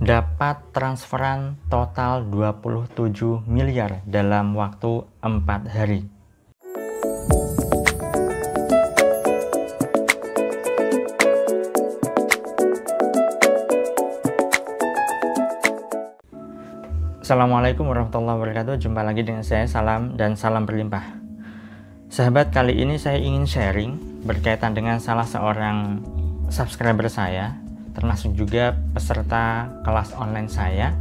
dapat transferan total 27 miliar dalam waktu 4 hari. Assalamualaikum warahmatullahi wabarakatuh. Jumpa lagi dengan saya, salam dan salam berlimpah. Sahabat, kali ini saya ingin sharing berkaitan dengan salah seorang subscriber saya, termasuk juga peserta kelas online saya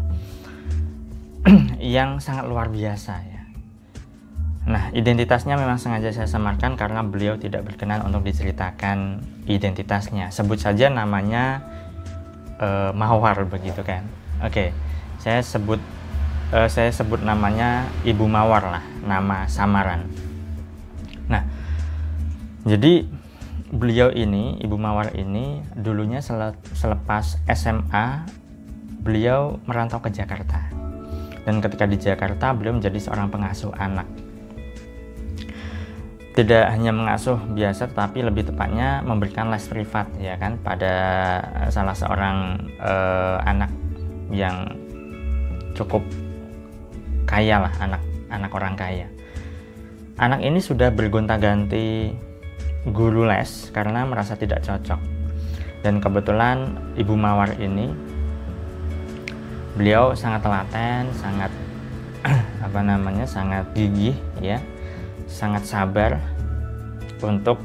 yang sangat luar biasa ya. Nah, identitasnya memang sengaja saya samarkan karena beliau tidak berkenan untuk diceritakan identitasnya. Sebut saja namanya Mawar begitu kan. Oke, saya sebut namanya Ibu Mawar lah, nama samaran. Nah, jadi beliau ini, Ibu Mawar ini, dulunya selepas SMA, beliau merantau ke Jakarta. Dan ketika di Jakarta, beliau menjadi seorang pengasuh anak. Tidak hanya mengasuh biasa, tetapi lebih tepatnya memberikan les privat, ya kan, pada salah seorang anak yang cukup kaya lah, anak orang kaya. Anak ini sudah bergonta-ganti guru les karena merasa tidak cocok. Dan kebetulan Ibu Mawar ini, beliau sangat telaten, sangat sangat gigih ya, sangat sabar untuk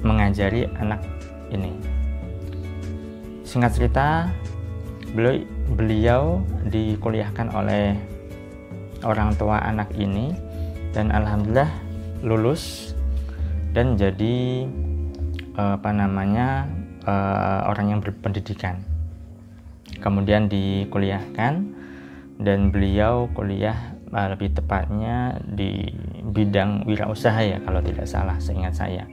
mengajari anak ini. Singkat cerita, beliau dikuliahkan oleh orang tua anak ini dan alhamdulillah lulus dan jadi orang yang berpendidikan. Kemudian dikuliahkan dan beliau kuliah lebih tepatnya di bidang wirausaha ya, kalau tidak salah seingat saya.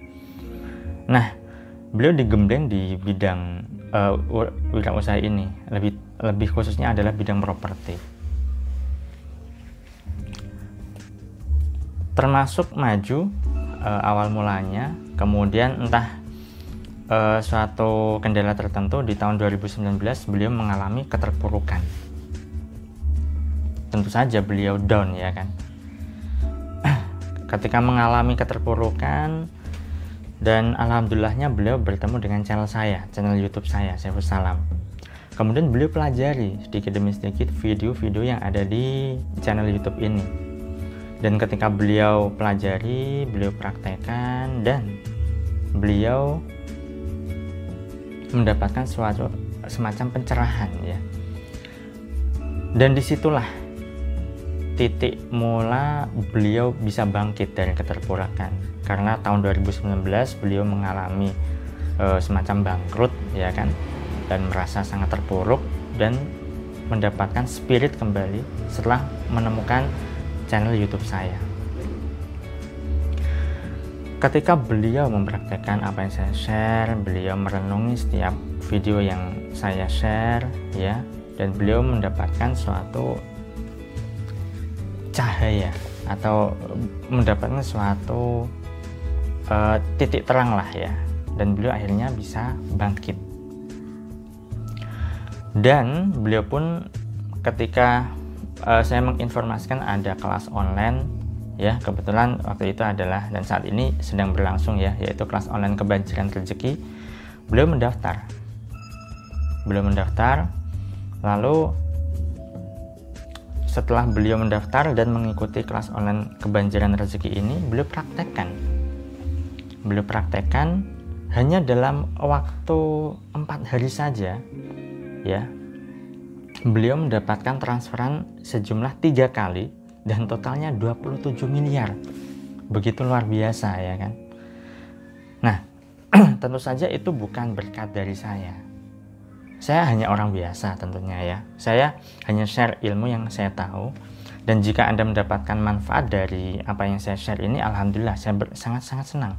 Nah, beliau digembleng di bidang wirausaha ini, lebih khususnya adalah bidang properti. Termasuk maju awal mulanya, kemudian entah suatu kendala tertentu di tahun 2019 beliau mengalami keterpurukan. Tentu saja beliau down ya kan. Ketika mengalami keterpurukan, dan alhamdulillahnya beliau bertemu dengan channel YouTube saya, Saifus Salam. Kemudian beliau pelajari sedikit demi sedikit video-video yang ada di channel YouTube ini. Dan ketika beliau pelajari, beliau praktekkan, dan beliau mendapatkan suatu semacam pencerahan ya. Dan disitulah titik mula beliau bisa bangkit dari keterpurukan. Karena tahun 2019 beliau mengalami semacam bangkrut ya kan, dan merasa sangat terpuruk dan mendapatkan spirit kembali setelah menemukan channel YouTube saya. Ketika beliau mempraktekkan apa yang saya share, beliau merenungi setiap video yang saya share ya, dan beliau mendapatkan suatu cahaya atau mendapatkan suatu titik terang lah ya, dan beliau akhirnya bisa bangkit. Dan beliau pun ketika saya menginformasikan ada kelas online ya, kebetulan waktu itu adalah dan saat ini sedang berlangsung ya, yaitu kelas online kebanjiran rezeki. Beliau mendaftar, lalu setelah beliau mendaftar dan mengikuti kelas online kebanjiran rezeki ini, beliau praktekkan hanya dalam waktu 4 hari saja ya. Beliau mendapatkan transferan sejumlah 3 kali dan totalnya 27 miliar. Begitu luar biasa ya kan. Nah, tentu saja itu bukan berkat dari saya. Saya hanya orang biasa tentunya ya. Saya hanya share ilmu yang saya tahu, dan jika Anda mendapatkan manfaat dari apa yang saya share ini, alhamdulillah saya sangat-sangat senang.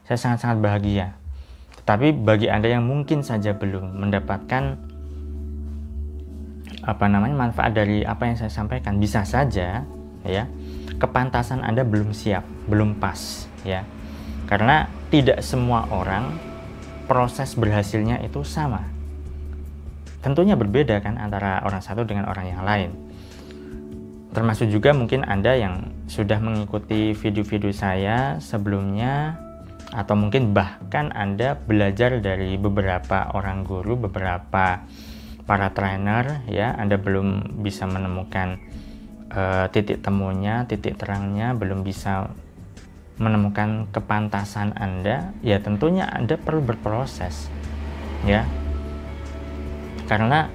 Saya sangat-sangat bahagia. Tetapi bagi Anda yang mungkin saja belum mendapatkan manfaat dari apa yang saya sampaikan, bisa saja ya kepantasan Anda belum siap, belum pas ya. Karena tidak semua orang proses berhasilnya itu sama. tentunya berbeda kan antara orang satu dengan orang yang lain. Termasuk juga mungkin Anda yang sudah mengikuti video-video saya sebelumnya, atau mungkin bahkan Anda belajar dari beberapa orang guru, beberapa para trainer ya, Anda belum bisa menemukan titik temunya, titik terangnya, belum bisa menemukan kepantasan Anda, ya tentunya Anda perlu berproses ya. Karena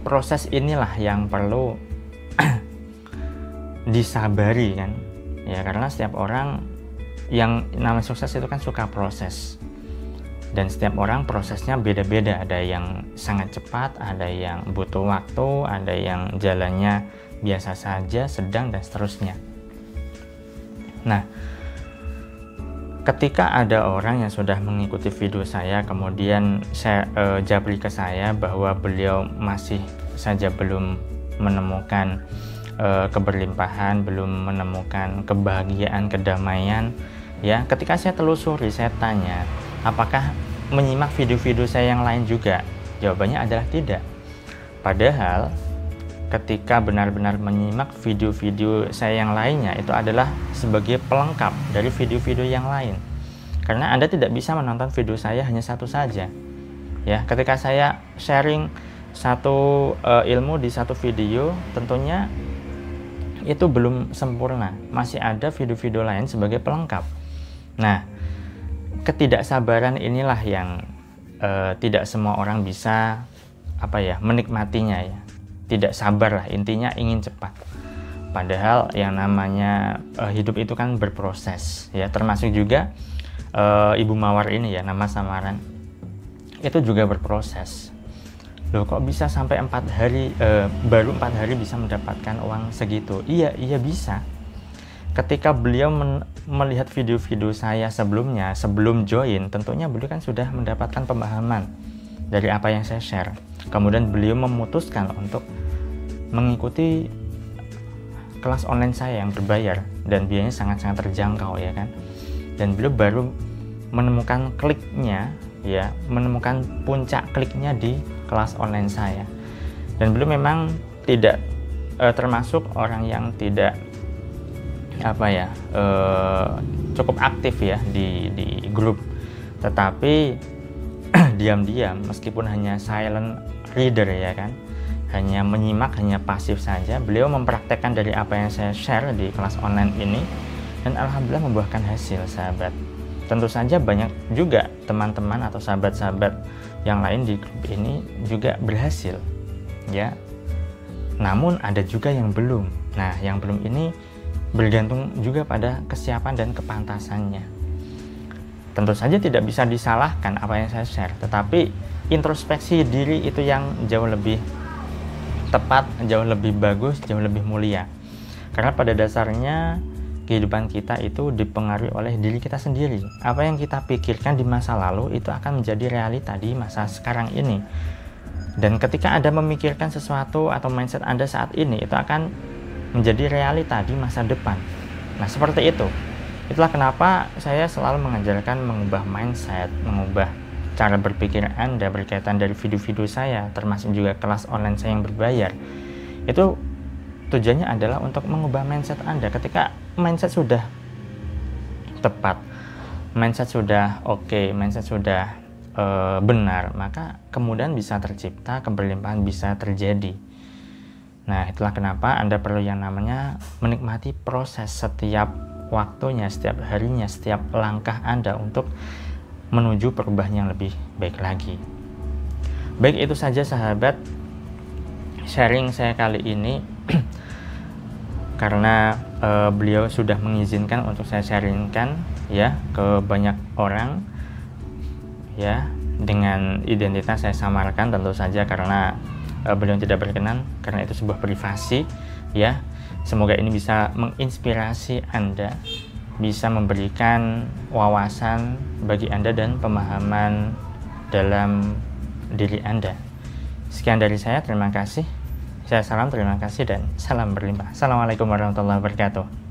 proses inilah yang perlu disabari kan ya, karena setiap orang yang namanya sukses itu kan suka proses, dan setiap orang prosesnya beda-beda. Ada yang sangat cepat, ada yang butuh waktu, ada yang jalannya biasa saja, sedang, dan seterusnya. Nah, ketika ada orang yang sudah mengikuti video saya, kemudian saya japri ke saya bahwa beliau masih saja belum menemukan keberlimpahan, belum menemukan kebahagiaan, kedamaian ya. Ketika saya telusuri, saya tanya, apakah menyimak video-video saya yang lain juga? Jawabannya adalah tidak. Padahal ketika benar-benar menyimak video-video saya yang lainnya, itu adalah sebagai pelengkap dari video-video yang lain. Karena Anda tidak bisa menonton video saya hanya satu saja ya. Ketika saya sharing satu ilmu di satu video, tentunya itu belum sempurna, masih ada video-video lain sebagai pelengkap. Nah, ketidaksabaran inilah yang tidak semua orang bisa menikmatinya ya. Tidak sabar lah, intinya ingin cepat. Padahal yang namanya hidup itu kan berproses ya, termasuk juga Ibu Mawar ini ya, nama samaran, itu juga berproses. Loh, kok bisa sampai 4 hari baru 4 hari bisa mendapatkan uang segitu? Iya bisa. Ketika beliau melihat video-video saya sebelumnya, sebelum join, tentunya beliau kan sudah mendapatkan pemahaman dari apa yang saya share. Kemudian beliau memutuskan untuk mengikuti kelas online saya yang berbayar dan biayanya sangat-sangat terjangkau ya kan. Dan beliau baru menemukan kliknya ya, menemukan puncak kliknya di kelas online saya. Dan beliau memang tidak termasuk orang yang tidak cukup aktif ya di grup, tetapi diam-diam, meskipun hanya silent reader ya kan, hanya menyimak, hanya pasif saja, beliau mempraktekkan dari apa yang saya share di kelas online ini, dan alhamdulillah membuahkan hasil, sahabat. Tentu saja banyak juga teman-teman atau sahabat-sahabat yang lain di grup ini juga berhasil ya, namun ada juga yang belum. Nah, yang belum ini bergantung juga pada kesiapan dan kepantasannya. Tentu saja tidak bisa disalahkan apa yang saya share, tetapi introspeksi diri itu yang jauh lebih tepat, jauh lebih bagus, jauh lebih mulia. Karena pada dasarnya kehidupan kita itu dipengaruhi oleh diri kita sendiri. Apa yang kita pikirkan di masa lalu itu akan menjadi realita di masa sekarang ini. Dan ketika Anda memikirkan sesuatu atau mindset Anda saat ini, itu akan menjadi realita di masa depan. Nah, seperti itu. Itulah kenapa saya selalu mengajarkan mengubah mindset, mengubah cara berpikir Anda berkaitan dari video-video saya, termasuk juga kelas online saya yang berbayar. Itu tujuannya adalah untuk mengubah mindset Anda. Ketika mindset sudah tepat, mindset sudah oke, mindset sudah benar, maka kemudian bisa tercipta, keberlimpahan bisa terjadi. Nah, itulah kenapa Anda perlu yang namanya menikmati proses setiap waktunya, setiap harinya, setiap langkah Anda untuk menuju perubahan yang lebih baik lagi. Baik, itu saja sahabat sharing saya kali ini. Karena beliau sudah mengizinkan untuk saya sharingkan ya ke banyak orang ya, dengan identitas saya samarkan tentu saja karena beliau tidak berkenan, karena itu sebuah privasi ya. Semoga ini bisa menginspirasi Anda, bisa memberikan wawasan bagi Anda dan pemahaman dalam diri Anda. Sekian dari saya, terima kasih. Saya salam, terima kasih, dan salam berlimpah. Assalamualaikum warahmatullahi wabarakatuh.